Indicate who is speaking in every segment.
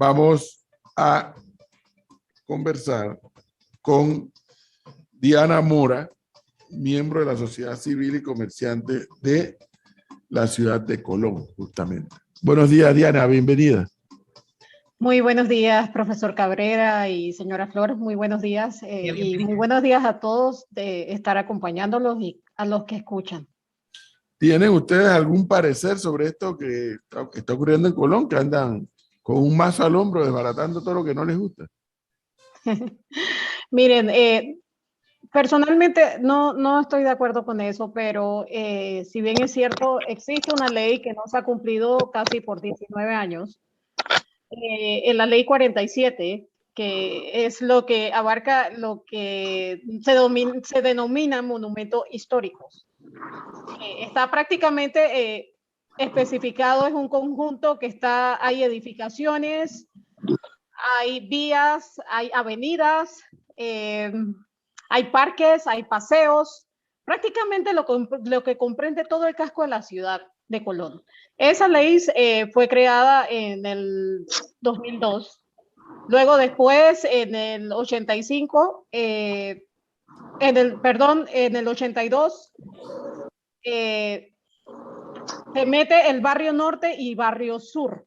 Speaker 1: Vamos a conversar con Diana Mora, miembro de la Sociedad Civil y Comerciante de la ciudad de Colón, justamente. Buenos días, Diana, bienvenida.
Speaker 2: Muy buenos días, profesor Cabrera y señora Flores, muy buenos días y muy buenos días a todos de estar acompañándolos y a los que escuchan.
Speaker 1: ¿Tienen ustedes algún parecer sobre esto que está ocurriendo en Colón, que andan con un mazo al hombro desbaratando todo lo que no les gusta?
Speaker 2: Miren, personalmente no estoy de acuerdo con eso, pero si bien es cierto, existe una ley que no se ha cumplido casi por 19 años, en la ley 47, que es lo que abarca lo que se denomina monumentos históricos. Está prácticamente especificado, es un conjunto que hay edificaciones, hay vías, hay avenidas, hay parques, hay paseos, prácticamente lo que comprende todo el casco de la ciudad de Colón. Esa ley fue creada en el 2002. Luego después, en el 85, en el 82, se mete el barrio norte y barrio sur.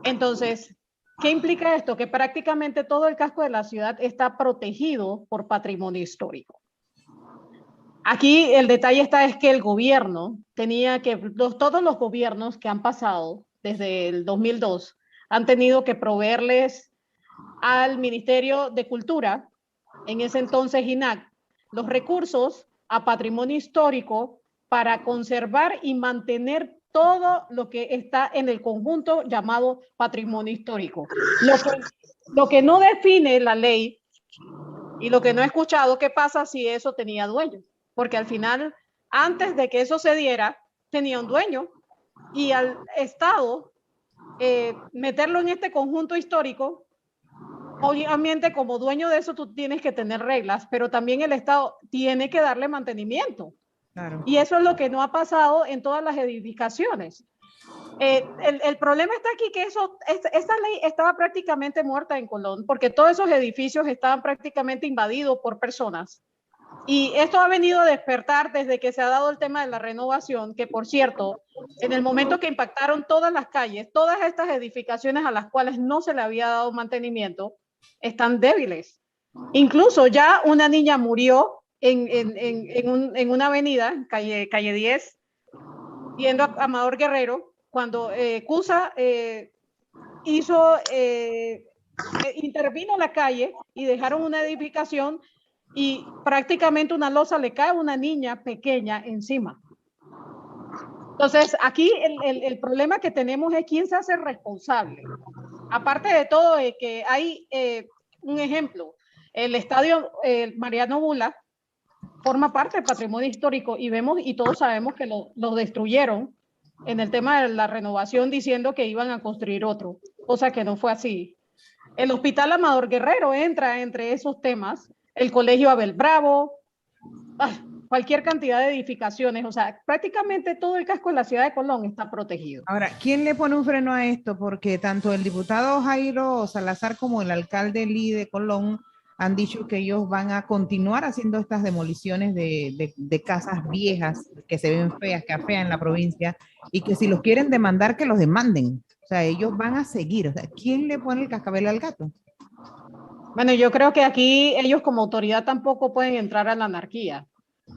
Speaker 2: Entonces, ¿qué implica esto? Que prácticamente todo el casco de la ciudad está protegido por patrimonio histórico. Aquí el detalle es que el gobierno todos los gobiernos que han pasado desde el 2002 han tenido que proveerles al Ministerio de Cultura, en ese entonces INAC, los recursos a patrimonio histórico para conservar y mantener todo lo que está en el conjunto llamado patrimonio histórico. Lo que no define la ley y lo que no he escuchado, ¿qué pasa si eso tenía dueño? Porque al final, antes de que eso se diera, tenía un dueño y al Estado meterlo en este conjunto histórico, obviamente como dueño de eso tú tienes que tener reglas, pero también el Estado tiene que darle mantenimiento. Claro. Y eso es lo que no ha pasado en todas las edificaciones. El problema está aquí que esta ley estaba prácticamente muerta en Colón, porque todos esos edificios estaban prácticamente invadidos por personas. Y esto ha venido a despertar desde que se ha dado el tema de la renovación, que por cierto, en el momento que impactaron todas las calles, todas estas edificaciones a las cuales no se le había dado mantenimiento, están débiles. Incluso ya una niña murió en una avenida, calle 10, yendo a Amador Guerrero, cuando CUSA intervino la calle y dejaron una edificación y prácticamente una losa le cae a una niña pequeña encima. Entonces, aquí el problema que tenemos es quién se hace responsable. Aparte de todo, que hay un ejemplo, el estadio Mariano Bula forma parte del patrimonio histórico y todos sabemos que lo destruyeron en el tema de la renovación diciendo que iban a construir otro, cosa que no fue así. El Hospital Amador Guerrero entra entre esos temas, el Colegio Abel Bravo, cualquier cantidad de edificaciones, o sea, prácticamente todo el casco de la ciudad de Colón está protegido.
Speaker 3: Ahora, ¿quién le pone un freno a esto? Porque tanto el diputado Jairo Salazar como el alcalde Lee de Colón han dicho que ellos van a continuar haciendo estas demoliciones de casas viejas que se ven feas, que afean la provincia, y que si los quieren demandar, que los demanden. O sea, ellos van a seguir. O sea, ¿quién le pone el cascabel al gato?
Speaker 2: Bueno, yo creo que aquí ellos como autoridad tampoco pueden entrar a la anarquía.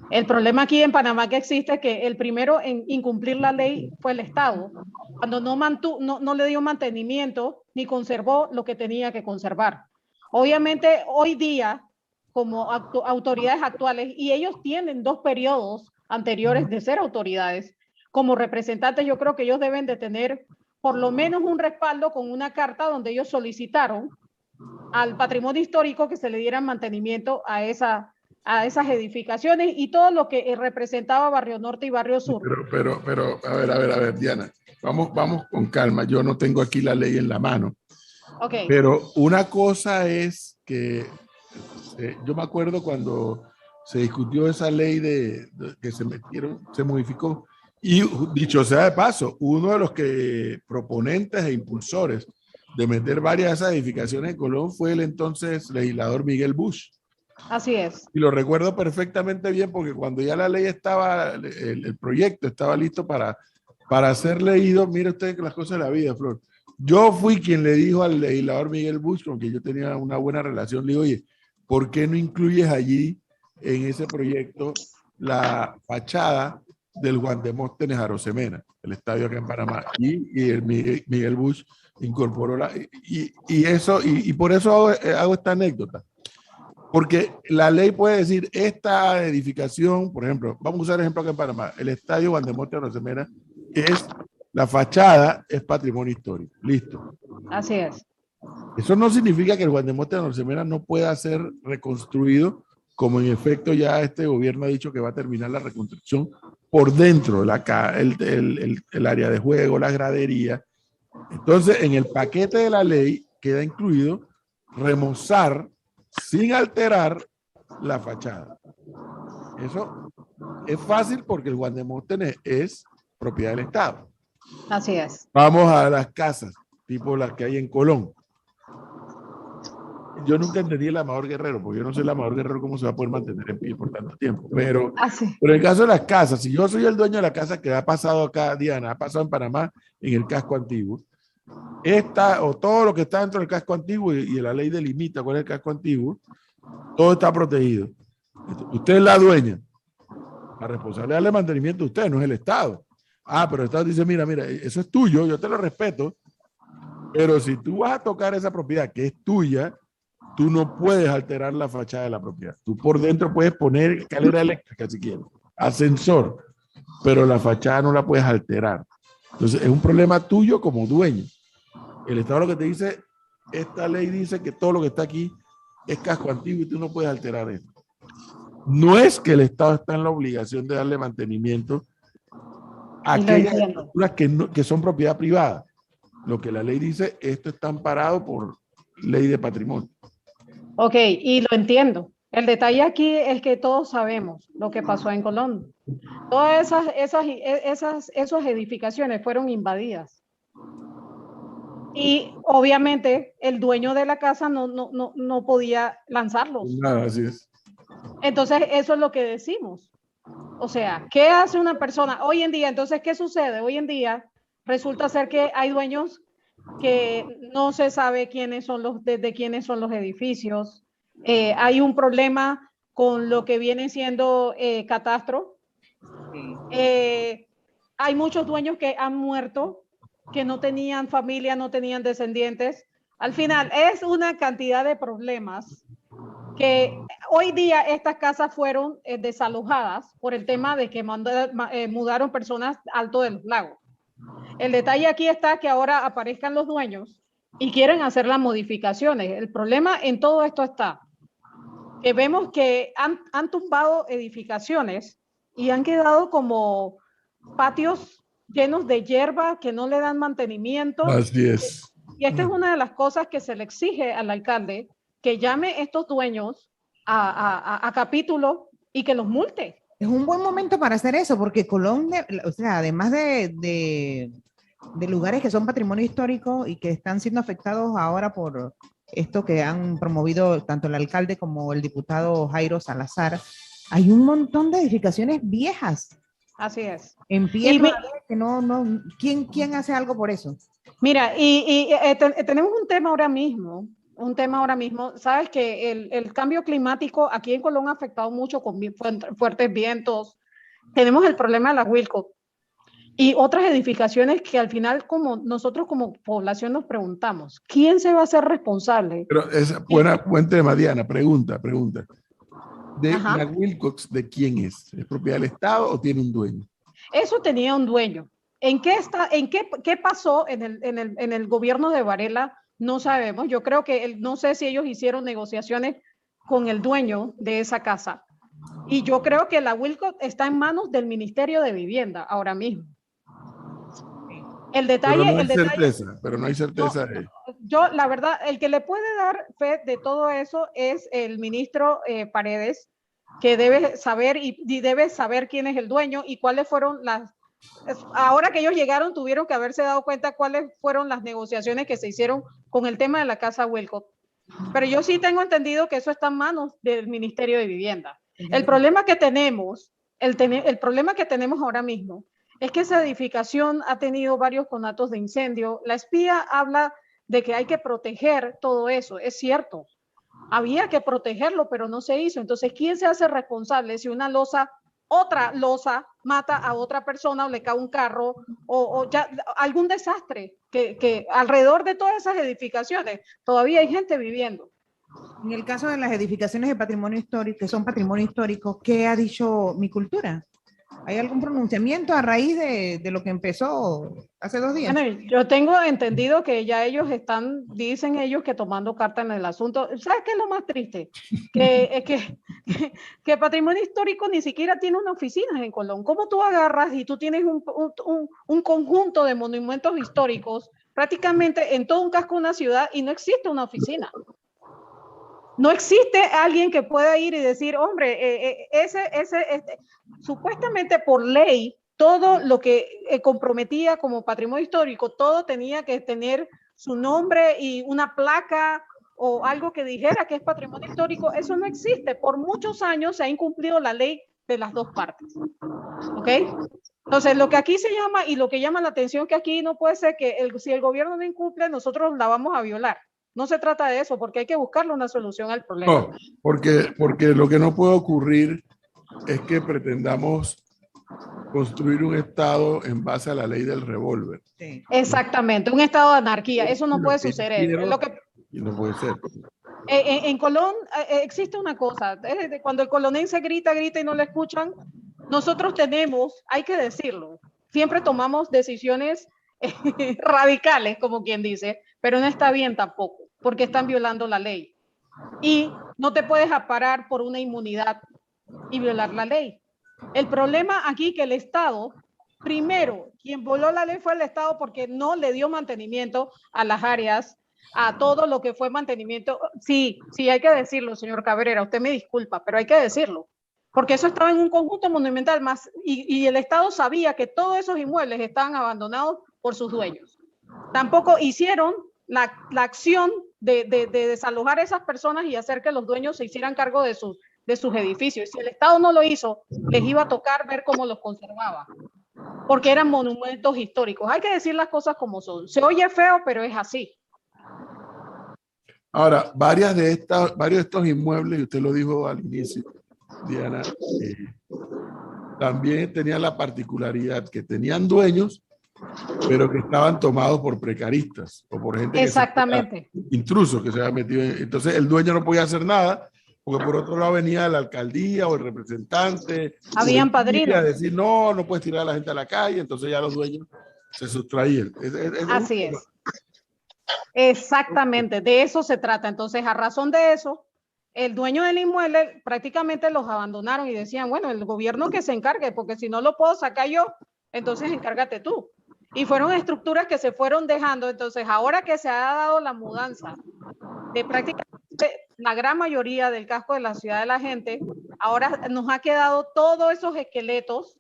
Speaker 2: El problema aquí en Panamá que existe es que el primero en incumplir la ley fue el Estado, cuando no le dio mantenimiento ni conservó lo que tenía que conservar. Obviamente hoy día, como autoridades actuales, y ellos tienen 2 periodos anteriores de ser autoridades, como representantes yo creo que ellos deben de tener por lo menos un respaldo con una carta donde ellos solicitaron al patrimonio histórico que se le diera mantenimiento a esas edificaciones y todo lo que representaba Barrio Norte y Barrio Sur.
Speaker 1: Pero, a ver, Diana, vamos con calma. Yo no tengo aquí la ley en la mano.
Speaker 2: Okay.
Speaker 1: Pero una cosa es que yo me acuerdo cuando se discutió esa ley que se modificó Y dicho sea de paso, uno de los proponentes e impulsores de meter varias de esas edificaciones en Colón fue el entonces legislador Miguel Busch.
Speaker 2: Así es.
Speaker 1: Y lo recuerdo perfectamente bien porque cuando ya la ley estaba, el proyecto estaba listo para ser leído, mire usted las cosas de la vida, Flor. Yo fui quien le dijo al legislador Miguel Busch, con quien yo tenía una buena relación, le digo, oye, ¿por qué no incluyes allí en ese proyecto la fachada del Juan Demóstenes Arosemena, el estadio acá en Panamá? Y el Miguel Busch incorporó y por eso hago esta anécdota. Porque la ley puede decir, esta edificación, por ejemplo, vamos a usar el ejemplo acá en Panamá, el estadio Juan Demóstenes Arosemena la fachada es patrimonio histórico. Listo.
Speaker 2: Así es.
Speaker 1: Eso no significa que el Juan Demóstenes Arosemena no pueda ser reconstruido, como en efecto ya este gobierno ha dicho que va a terminar la reconstrucción por dentro, el área de juego, la gradería. Entonces, en el paquete de la ley queda incluido remozar sin alterar la fachada. Eso es fácil porque el Juan Demóstenes es propiedad del Estado.
Speaker 2: Así es.
Speaker 1: Vamos a las casas, tipo las que hay en Colón. Yo nunca entendí el Amador Guerrero, porque yo no sé el Amador Guerrero cómo se va a poder mantener en pie por tanto tiempo. Pero en el caso de las casas, si yo soy el dueño de la casa que ha pasado acá, Diana, ha pasado en Panamá, en el casco antiguo, o todo lo que está dentro del casco antiguo y la ley delimita cuál es el casco antiguo, todo está protegido. Usted es la dueña. La responsabilidad de mantenimiento de usted, no es el Estado. Ah, pero el Estado dice, mira, eso es tuyo, yo te lo respeto, pero si tú vas a tocar esa propiedad que es tuya, tú no puedes alterar la fachada de la propiedad. Tú por dentro puedes poner escalera eléctrica si quieres, ascensor, pero la fachada no la puedes alterar. Entonces es un problema tuyo como dueño. El Estado lo que te dice, esta ley dice que todo lo que está aquí es casco antiguo y tú no puedes alterar esto. No es que el Estado está en la obligación de darle mantenimiento a aquellas estructuras que son propiedad privada. Lo que la ley dice, esto está amparado por ley de patrimonio.
Speaker 2: Ok, y lo entiendo. El detalle aquí es que todos sabemos lo que pasó en Colón. Todas esas edificaciones fueron invadidas. Y obviamente el dueño de la casa no podía lanzarlos.
Speaker 1: Nada, así es.
Speaker 2: Entonces, eso es lo que decimos. O sea, ¿qué hace una persona hoy en día? Entonces, ¿qué sucede? Hoy en día resulta ser que hay dueños que no se sabe quiénes son de quiénes son los edificios. Hay un problema con lo que viene siendo catastro. Hay muchos dueños que han muerto, que no tenían familia, no tenían descendientes. Al final, es una cantidad de problemas que hoy día estas casas fueron desalojadas por el tema de que mudaron personas Alto de los Lagos. El detalle aquí está que ahora aparezcan los dueños y quieren hacer las modificaciones. El problema en todo esto está que vemos que han tumbado edificaciones y han quedado como patios llenos de hierba que no le dan mantenimiento.
Speaker 1: Así es.
Speaker 2: Y esta es una de las cosas que se le exige al alcalde, que llame a estos dueños a capítulo y que los multe.
Speaker 3: Es un buen momento para hacer eso, porque Colón, o sea, además de lugares que son patrimonio histórico y que están siendo afectados ahora por esto que han promovido tanto el alcalde como el diputado Jairo Salazar, hay un montón de edificaciones viejas.
Speaker 2: Así es.
Speaker 3: En pie, que ¿quién hace algo por eso?
Speaker 2: Mira, tenemos un tema ahora mismo. Sabes que el cambio climático aquí en Colón ha afectado mucho con fuertes vientos. Tenemos el problema de la Wilco y otras edificaciones que al final, como nosotros como población nos preguntamos, ¿quién se va a hacer responsable?
Speaker 1: Pero es buen tema, Diana. Pregunta.
Speaker 2: Ajá.
Speaker 1: ¿La Wilcox de quién es? ¿Es propiedad del Estado o tiene un dueño?
Speaker 2: Eso tenía un dueño. ¿Qué pasó en el gobierno de Varela? No sabemos. Yo creo que no sé si ellos hicieron negociaciones con el dueño de esa casa. Y yo creo que la Wilcox está en manos del Ministerio de Vivienda ahora mismo. El detalle,
Speaker 1: pero no hay certeza de ello.
Speaker 2: Yo, la verdad, el que le puede dar fe de todo eso es el ministro Paredes, que debe saber y debe saber quién es el dueño y cuáles fueron ahora que ellos llegaron tuvieron que haberse dado cuenta cuáles fueron las negociaciones que se hicieron con el tema de la casa Huelco. Pero yo sí tengo entendido que eso está en manos del Ministerio de Vivienda. El problema que tenemos, el problema que tenemos ahora mismo es que esa edificación ha tenido varios conatos de incendio. La espía habla de que hay que proteger todo eso, es cierto. Había que protegerlo, pero no se hizo. Entonces, ¿quién se hace responsable si otra losa mata a otra persona o le cae un carro o ya algún desastre que alrededor de todas esas edificaciones todavía hay gente viviendo?
Speaker 3: En el caso de las edificaciones de patrimonio histórico, que son patrimonio histórico, ¿qué ha dicho Mi Cultura? ¿Hay algún pronunciamiento a raíz de lo que empezó hace 2 días?
Speaker 2: Bueno, yo tengo entendido que ya ellos dicen ellos que tomando carta en el asunto. ¿Sabes qué es lo más triste? Que Patrimonio Histórico ni siquiera tiene una oficina en Colón. ¿Cómo tú agarras y tú tienes un conjunto de monumentos históricos prácticamente en todo un casco de una ciudad y no existe una oficina? No existe alguien que pueda ir y decir, hombre, supuestamente por ley, todo lo que comprometía como patrimonio histórico, todo tenía que tener su nombre y una placa o algo que dijera que es patrimonio histórico. Eso no existe. Por muchos años se ha incumplido la ley de las dos partes. ¿Ok? Entonces, lo que aquí se llama y lo que llama la atención que aquí no puede ser que si el gobierno no incumple, nosotros la vamos a violar. No se trata de eso, porque hay que buscarle una solución al problema.
Speaker 1: No, porque lo que no puede ocurrir es que pretendamos construir un Estado en base a la ley del revólver.
Speaker 2: Sí. Exactamente, un estado de anarquía. Eso no puede suceder.
Speaker 1: Y no puede ser.
Speaker 2: En Colón existe una cosa, cuando el colonense grita y no le escuchan, nosotros tenemos, hay que decirlo, siempre tomamos decisiones radicales, como quien dice, pero no está bien tampoco, porque están violando la ley. Y no te puedes aparar por una inmunidad y violar la ley. El problema aquí que el Estado, primero, quien violó la ley fue el Estado porque no le dio mantenimiento a las áreas, a todo lo que fue mantenimiento. Sí, hay que decirlo, señor Cabrera, usted me disculpa, pero hay que decirlo, porque eso estaba en un conjunto monumental más y el Estado sabía que todos esos inmuebles estaban abandonados por sus dueños. Tampoco hicieron la acción de desalojar a esas personas y hacer que los dueños se hicieran cargo de sus edificios. Si el Estado no lo hizo, les iba a tocar ver cómo los conservaba, porque eran monumentos históricos. Hay que decir las cosas como son. Se oye feo, pero es así.
Speaker 1: Ahora, varios de estos inmuebles, y usted lo dijo al inicio, Diana, también tenían la particularidad que tenían dueños, pero que estaban tomados por precaristas o por gente
Speaker 2: exactamente
Speaker 1: intrusos que se habían metido. Entonces el dueño no podía hacer nada, porque por otro lado venía la alcaldía o el representante.
Speaker 2: Habían padrinos.
Speaker 1: A decir, no puedes tirar a la gente a la calle, entonces ya los dueños se sustraían.
Speaker 2: Así es. Exactamente, de eso se trata. Entonces, a razón de eso, el dueño del inmueble prácticamente los abandonaron y decían, bueno, el gobierno que se encargue, porque si no lo puedo sacar yo, entonces encárgate tú. Y fueron estructuras que se fueron dejando. Entonces, ahora que se ha dado la mudanza de prácticamente la gran mayoría del casco de la ciudad de la gente, ahora nos ha quedado todos esos esqueletos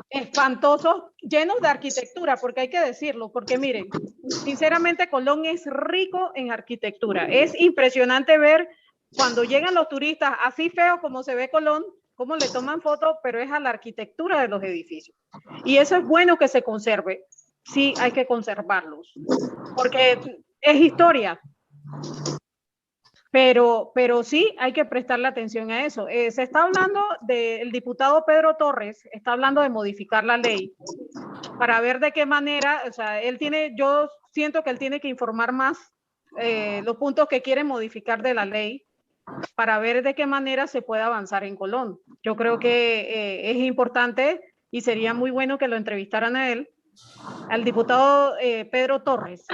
Speaker 2: espantosos, llenos de arquitectura, porque hay que decirlo, porque miren, sinceramente Colón es rico en arquitectura. Es impresionante ver cuando llegan los turistas, así feo como se ve Colón, cómo le toman fotos, pero es a la arquitectura de los edificios. Y eso es bueno que se conserve. Sí, hay que conservarlos, porque es historia. Pero sí hay que prestarle atención a eso. Se está hablando del diputado Pedro Torres, está hablando de modificar la ley para ver de qué manera, o sea, yo siento que él tiene que informar más los puntos que quiere modificar de la ley para ver de qué manera se puede avanzar en Colón. Yo creo que es importante y sería muy bueno que lo entrevistaran a él, al diputado Pedro Torres,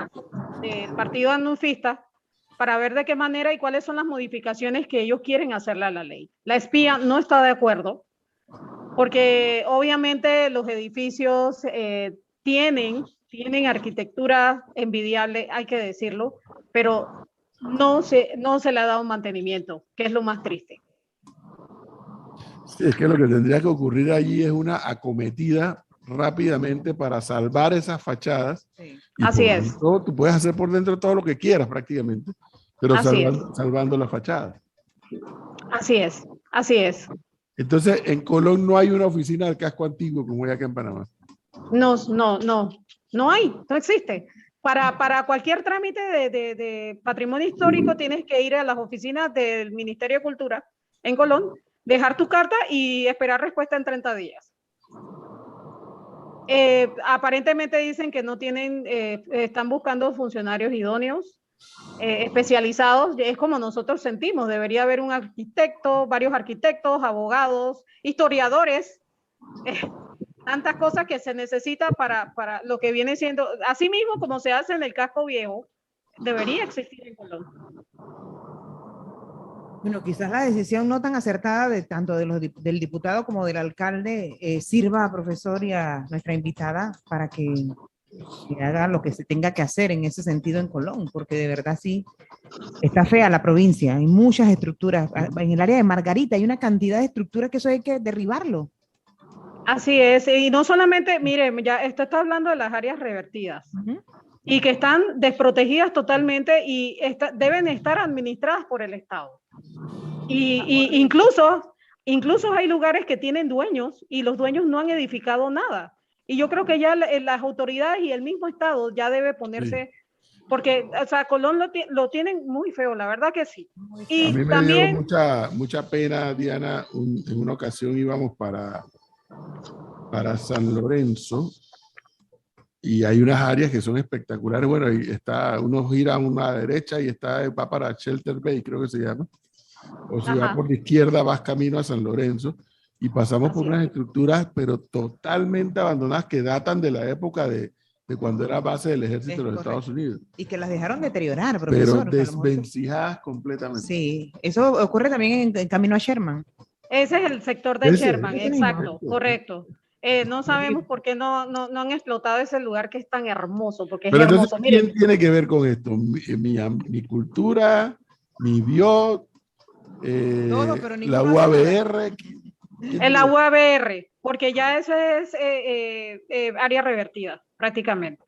Speaker 2: del Partido Anunfista, para ver de qué manera y cuáles son las modificaciones que ellos quieren hacerle a la ley. La espía no está de acuerdo, porque obviamente los edificios tienen arquitectura envidiable, hay que decirlo, pero no se le ha dado mantenimiento, que es lo más triste.
Speaker 1: Sí, es que lo que tendría que ocurrir allí es una acometida rápidamente para salvar esas fachadas.
Speaker 3: Sí.
Speaker 1: Y
Speaker 2: Así
Speaker 1: por
Speaker 2: es.
Speaker 1: dentro, tú puedes hacer por dentro todo lo que quieras prácticamente, pero
Speaker 2: Así es.
Speaker 1: salvando la fachada.
Speaker 2: Así es. Así es.
Speaker 1: Entonces, en Colón no hay una oficina del casco antiguo como hay acá en Panamá.
Speaker 2: No hay, no existe. Para cualquier trámite de patrimonio histórico tienes que ir a las oficinas del Ministerio de Cultura en Colón, dejar tu carta y esperar respuesta en 30 días. Aparentemente dicen que no tienen, están buscando funcionarios idóneos, especializados. Es como nosotros sentimos, debería haber un arquitecto, varios arquitectos, abogados, historiadores, tantas cosas que se necesita para lo que viene siendo, así mismo como se hace en el casco viejo, debería existir en Colón.
Speaker 3: Bueno, quizás la decisión no tan acertada de tanto del diputado como del alcalde sirva, profesor, y a nuestra invitada para que haga lo que se tenga que hacer en ese sentido en Colón, porque de verdad sí está fea la provincia, hay muchas estructuras. En el área de Margarita hay una cantidad de estructuras que eso hay que derribarlo.
Speaker 2: Así es, y no solamente, mire, ya esto está hablando de las áreas revertidas. Y que están desprotegidas totalmente y deben estar administradas por el Estado. Y incluso hay lugares que tienen dueños y los dueños no han edificado nada. Y yo creo que ya las autoridades y el mismo Estado ya debe ponerse, porque, o sea, Colón lo tienen muy feo, la verdad que sí. Y
Speaker 1: a mí me
Speaker 2: también
Speaker 1: dio mucha pena, Diana, en una ocasión íbamos para San Lorenzo y hay unas áreas que son espectaculares. Bueno, y uno gira a una derecha y va para Shelter Bay, creo que se llama. O si vas por la izquierda, vas camino a San Lorenzo y pasamos por unas estructuras, pero totalmente abandonadas que datan de la época de cuando era base del ejército de los Estados Unidos.
Speaker 3: Y que las dejaron deteriorar, profesor.
Speaker 1: Pero desvencijadas completamente.
Speaker 3: Sí, eso ocurre también en camino a Sherman.
Speaker 2: Ese es el sector de Sherman, exacto, correcto. No sabemos por qué no han explotado ese lugar que es tan hermoso, porque es hermoso.
Speaker 1: Entonces, ¿quién tiene que ver con esto? Mi cultura, mi bio, la UABR.
Speaker 2: La UABR, porque ya ese es área revertida, prácticamente.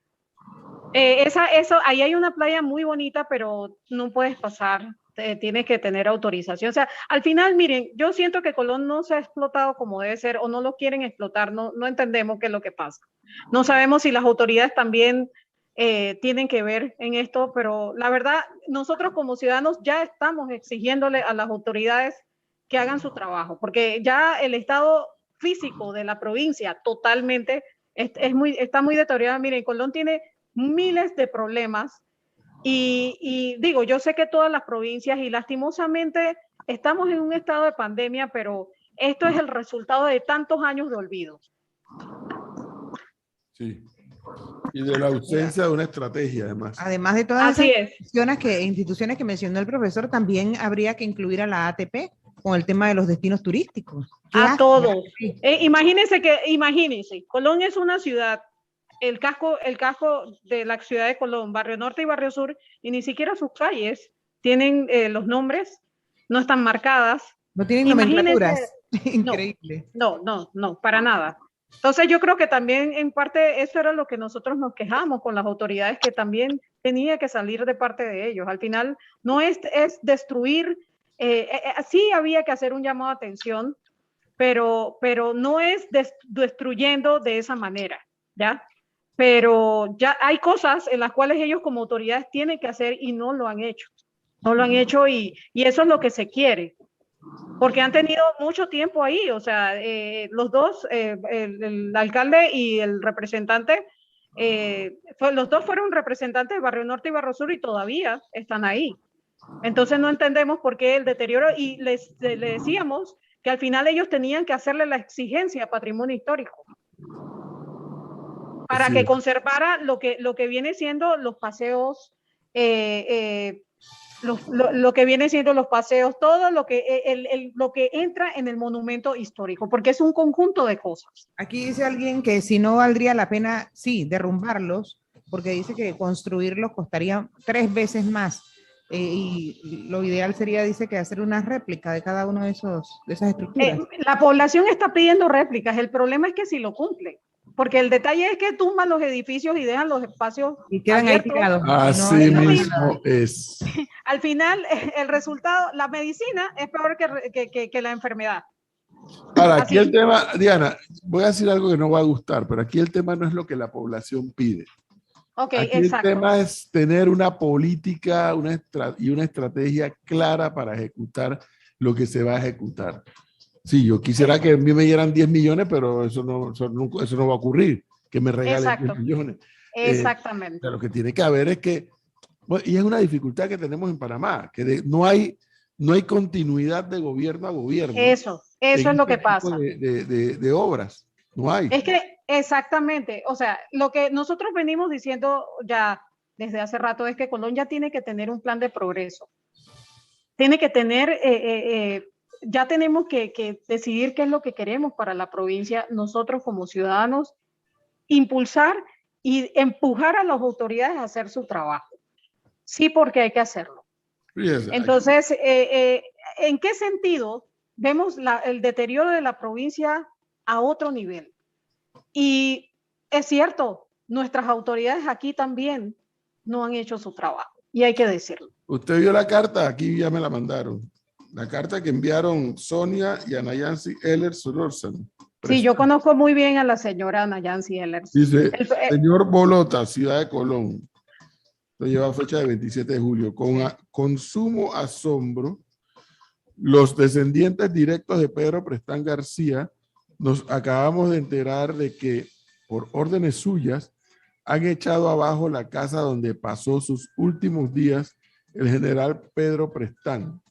Speaker 2: Ahí hay una playa muy bonita, pero no puedes pasar, tienes que tener autorización. O sea, al final, miren, yo siento que Colón no se ha explotado como debe ser o no lo quieren explotar, no entendemos qué es lo que pasa. No sabemos si las autoridades también tienen que ver en esto, pero la verdad, nosotros como ciudadanos ya estamos exigiéndole a las autoridades que hagan su trabajo, porque ya el estado físico de la provincia totalmente está muy deteriorado. Miren, Colón tiene miles de problemas y digo, yo sé que todas las provincias y lastimosamente estamos en un estado de pandemia, pero esto es el resultado de tantos años de olvido.
Speaker 1: Sí. Y de la ausencia de una estrategia, además.
Speaker 3: Además de todas esas instituciones que mencionó el profesor, también habría que incluir a la ATP con el tema de los destinos turísticos.
Speaker 2: A todos. Imagínense, Colón es una ciudad, el casco de la ciudad de Colón, Barrio Norte y Barrio Sur, y ni siquiera sus calles tienen los nombres, no están marcadas.
Speaker 3: No tienen nomenclaturas. Increíble.
Speaker 2: No, para nada. Entonces yo creo que también en parte eso era lo que nosotros nos quejamos con las autoridades, que también tenía que salir de parte de ellos. Al final no es destruir, sí había que hacer un llamado de atención, pero no es destruyendo de esa manera, ¿ya? Pero ya hay cosas en las cuales ellos como autoridades tienen que hacer y no lo han hecho. No lo han hecho y eso es lo que se quiere. Porque han tenido mucho tiempo ahí, o sea, los dos, el alcalde y el representante, los dos fueron representantes de Barrio Norte y Barrio Sur y todavía están ahí. Entonces no entendemos por qué el deterioro, y le decíamos que al final ellos tenían que hacerle la exigencia a patrimonio histórico para que conservara lo que viene siendo los paseos, lo que viene siendo los paseos, todo lo que entra en el monumento histórico, porque es un conjunto de cosas.
Speaker 3: Aquí dice alguien que si no valdría la pena, sí, derrumbarlos, porque dice que construirlos costaría 3 veces más. y lo ideal sería, dice, que hacer una réplica de cada uno de esas estructuras.
Speaker 2: La población está pidiendo réplicas, el problema es que si lo cumplen, porque el detalle es que tumban los edificios y dejan los espacios
Speaker 3: Y quedan
Speaker 2: abiertos.
Speaker 3: ahí tirados.
Speaker 1: Así mismo es.
Speaker 2: Al final, el resultado, la medicina es peor que la enfermedad.
Speaker 1: Ahora, aquí el tema, Diana, voy a decir algo que no va a gustar, pero aquí el tema no es lo que la población pide.
Speaker 2: Ok,
Speaker 1: aquí
Speaker 2: exacto.
Speaker 1: el tema es tener una política y una estrategia clara para ejecutar lo que se va a ejecutar. Sí, yo quisiera que a mí me dieran 10 millones, pero eso no va a ocurrir, que me regalen 10 millones.
Speaker 2: Exactamente.
Speaker 1: Lo que tiene que haber es que, bueno, y es una dificultad que tenemos en Panamá, que no hay continuidad de gobierno a gobierno.
Speaker 2: Eso es lo que pasa.
Speaker 1: De obras, no hay.
Speaker 2: Es que exactamente, o sea, lo que nosotros venimos diciendo ya desde hace rato es que Colón ya tiene que tener un plan de progreso. Tiene que tener, ya tenemos que decidir qué es lo que queremos para la provincia, nosotros como ciudadanos, impulsar y empujar a las autoridades a hacer su trabajo. Sí, porque hay que hacerlo. Entonces, ¿en qué sentido vemos el deterioro de la provincia a otro nivel? Y es cierto, nuestras autoridades aquí también no han hecho su trabajo, y hay que decirlo.
Speaker 1: Usted vio la carta, aquí ya me la mandaron. La carta que enviaron Sonia y Anayansi Eller Solórzano.
Speaker 2: Sí, yo conozco muy bien a la señora Anayansi Eller.
Speaker 1: Dice, señor Bolota, Ciudad de Colón. Lo lleva fecha de 27 de julio. Con sumo asombro, los descendientes directos de Pedro Prestán García nos acabamos de enterar de que, por órdenes suyas, han echado abajo la casa donde pasó sus últimos días el general Pedro Prestán.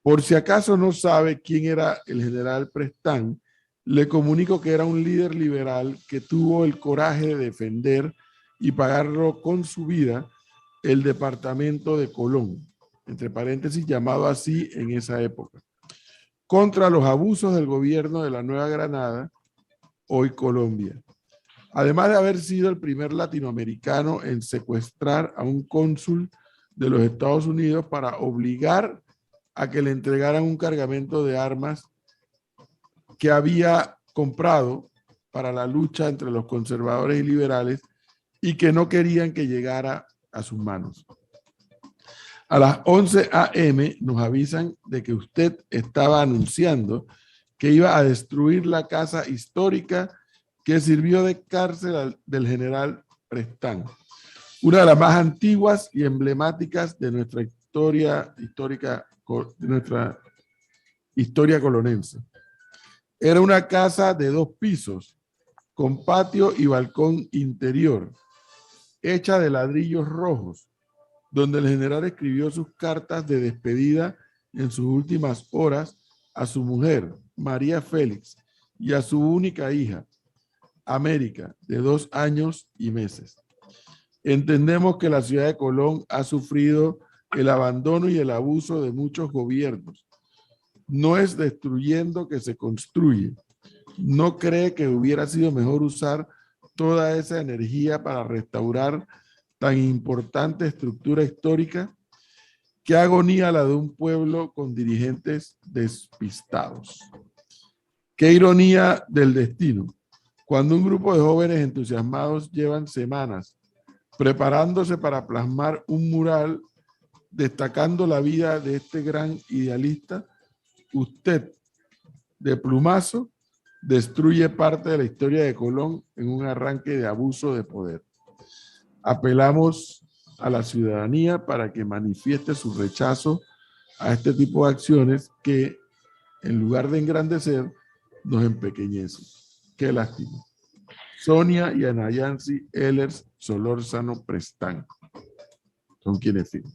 Speaker 1: Por si acaso no sabe quién era el general Prestán, le comunico que era un líder liberal que tuvo el coraje de defender y pagarlo con su vida el departamento de Colón, entre paréntesis llamado así en esa época, contra los abusos del gobierno de la Nueva Granada, hoy Colombia. Además de haber sido el primer latinoamericano en secuestrar a un cónsul de los Estados Unidos para obligar a que le entregaran un cargamento de armas que había comprado para la lucha entre los conservadores y liberales y que no querían que llegara a sus manos. A las 11 a.m. nos avisan de que usted estaba anunciando que iba a destruir la casa histórica que sirvió de cárcel del general Prestán, una de las más antiguas y emblemáticas de nuestra historia colonense. Era una casa de 2 pisos, con patio y balcón interior, hecha de ladrillos rojos, donde el general escribió sus cartas de despedida en sus últimas horas a su mujer, María Félix, y a su única hija, América, de 2 años y meses. Entendemos que la ciudad de Colón ha sufrido el abandono y el abuso de muchos gobiernos. No es destruyendo que se construye. ¿No cree que hubiera sido mejor usar toda esa energía para restaurar tan importante estructura histórica? Qué agonía la de un pueblo con dirigentes despistados. Qué ironía del destino. Cuando un grupo de jóvenes entusiasmados llevan semanas preparándose para plasmar un mural destacando la vida de este gran idealista, usted, de plumazo, destruye parte de la historia de Colón en un arranque de abuso de poder. Apelamos a la ciudadanía para que manifieste su rechazo a este tipo de acciones que, en lugar de engrandecer, nos empequeñecen. Qué lástima. Sonia y Anayansi Eller Solórzano Prestán son quienes firman.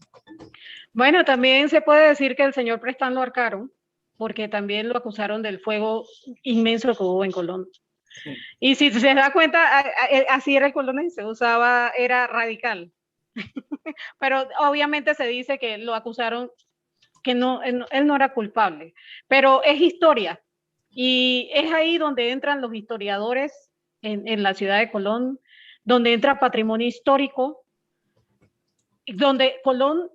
Speaker 2: Bueno, también se puede decir que el señor Prestán lo ahorcaron, porque también lo acusaron del fuego inmenso que hubo en Colón. Sí. Y si se da cuenta, así era el Colón, se usaba, era radical. Pero obviamente se dice que lo acusaron, que no, él no era culpable. Pero es historia. Y es ahí donde entran los historiadores en la ciudad de Colón, donde entra patrimonio histórico, donde Colón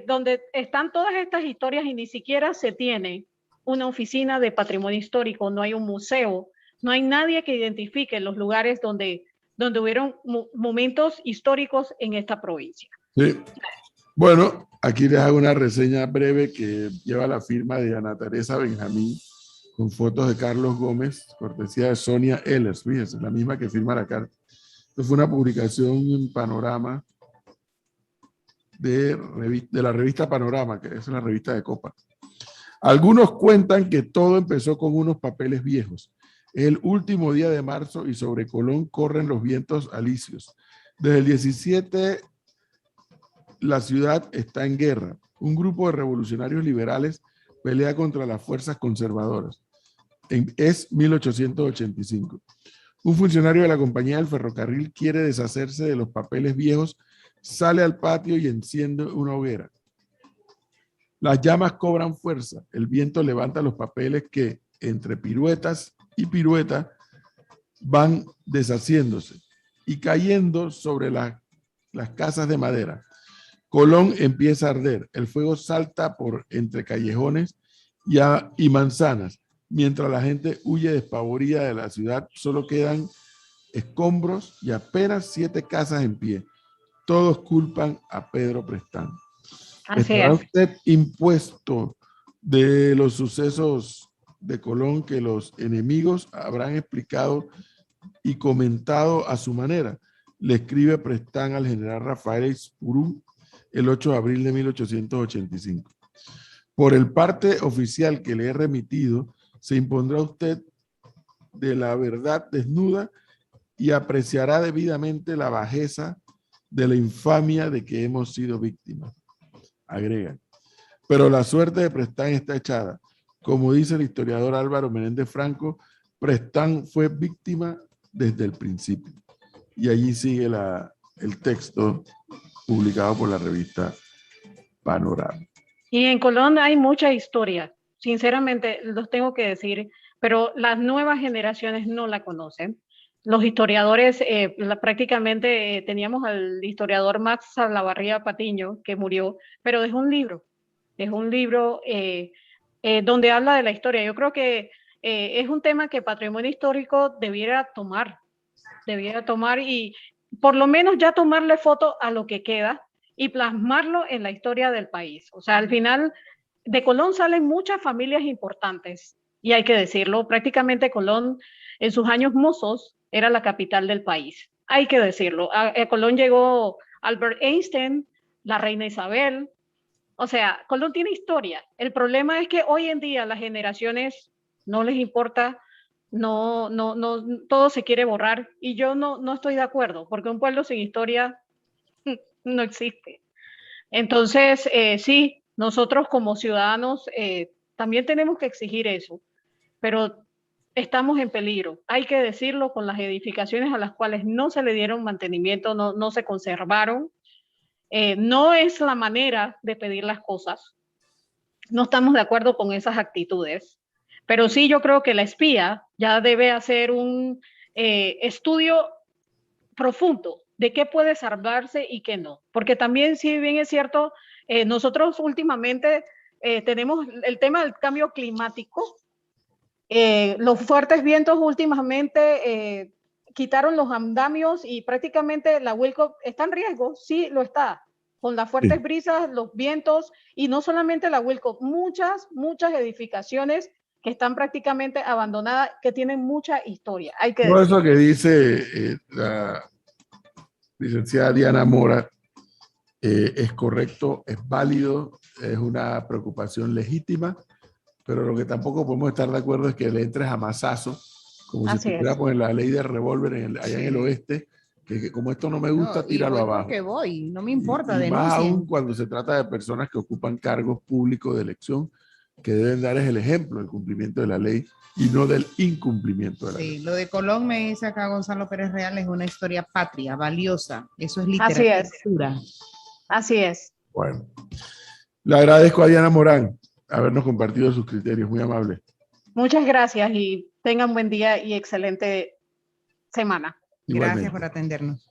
Speaker 2: donde están todas estas historias y ni siquiera se tiene una oficina de patrimonio histórico, no hay un museo, no hay nadie que identifique los lugares donde hubieron momentos históricos en esta provincia.
Speaker 1: Sí. Bueno, aquí les hago una reseña breve que lleva la firma de Ana Teresa Benjamín, con fotos de Carlos Gómez, cortesía de Sonia Ehlers, fíjense, la misma que firma la carta. Esto fue una publicación en Panorama de la revista Panorama, que es una revista de Copa. Algunos cuentan que todo empezó con unos papeles viejos. Es el último día de marzo y sobre Colón corren los vientos alisios. Desde el 17 la ciudad está en guerra. Un grupo de revolucionarios liberales pelea contra las fuerzas conservadoras. Es 1885. Un funcionario de la compañía del ferrocarril quiere deshacerse de los papeles viejos, sale al patio y enciende una hoguera. Las llamas cobran fuerza. El viento levanta los papeles que, entre piruetas y piruetas, van deshaciéndose y cayendo sobre las casas de madera. Colón empieza a arder. El fuego salta por entre callejones y manzanas. Mientras la gente huye despavorida de la ciudad, solo quedan escombros y apenas 7 casas en pie. Todos culpan a Pedro Prestán. ¿Estará usted impuesto de los sucesos de Colón que los enemigos habrán explicado y comentado a su manera? Le escribe Prestán al general Rafael Eispurú el 8 de abril de 1885. Por el parte oficial que le he remitido, se impondrá usted de la verdad desnuda y apreciará debidamente la bajeza de la infamia de que hemos sido víctimas. Agrega. Pero la suerte de Prestán está echada. Como dice el historiador Álvaro Menéndez Franco, Prestán fue víctima desde el principio. Y allí sigue el texto publicado por la revista Panorama.
Speaker 2: Y en Colón hay mucha historia, sinceramente los tengo que decir, pero las nuevas generaciones no la conocen. Los historiadores, prácticamente teníamos al historiador Max Salavarría Patiño, que murió, pero dejó un libro donde habla de la historia. Yo creo que es un tema que Patrimonio Histórico debiera tomar y por lo menos ya tomarle foto a lo que queda y plasmarlo en la historia del país. O sea, al final de Colón salen muchas familias importantes y hay que decirlo, prácticamente Colón en sus años mozos era la capital del país. Hay que decirlo. A Colón llegó Albert Einstein, la reina Isabel. O sea, Colón tiene historia. El problema es que hoy en día las generaciones no les importa, no, todo se quiere borrar y yo no estoy de acuerdo, porque un pueblo sin historia no existe. Entonces, sí, nosotros como ciudadanos también tenemos que exigir eso, pero estamos en peligro. Hay que decirlo, con las edificaciones a las cuales no se le dieron mantenimiento, no se conservaron. No es la manera de pedir las cosas. No estamos de acuerdo con esas actitudes. Pero sí, yo creo que la espía ya debe hacer un estudio profundo de qué puede salvarse y qué no. Porque también, si bien es cierto, nosotros últimamente tenemos el tema del cambio climático. Los fuertes vientos últimamente quitaron los andamios y prácticamente la Wilco está en riesgo, sí lo está, con las fuertes brisas, los vientos, y no solamente la Wilco, muchas edificaciones que están prácticamente abandonadas, que tienen mucha historia. Hay que
Speaker 1: todo eso que dice la licenciada Diana Mora es correcto, es válido, es una preocupación legítima, pero lo que tampoco podemos estar de acuerdo es que le entres a mazazo, como si estuviéramos en la ley de revólver allá en el oeste, que como esto no me gusta, tíralo abajo.
Speaker 3: Porque voy, no me importa,
Speaker 1: y más aún cuando se trata de personas que ocupan cargos públicos de elección, que deben dar es el ejemplo del cumplimiento de la ley y no del incumplimiento de la ley.
Speaker 3: Sí, lo de Colón, me dice acá Gonzalo Pérez Real, es una historia patria, valiosa. Eso es literatura.
Speaker 2: Así es.
Speaker 1: Bueno, le agradezco a Diana Morán habernos compartido sus criterios, muy amable.
Speaker 2: Muchas gracias y tengan buen día y excelente semana.
Speaker 3: Gracias por atendernos.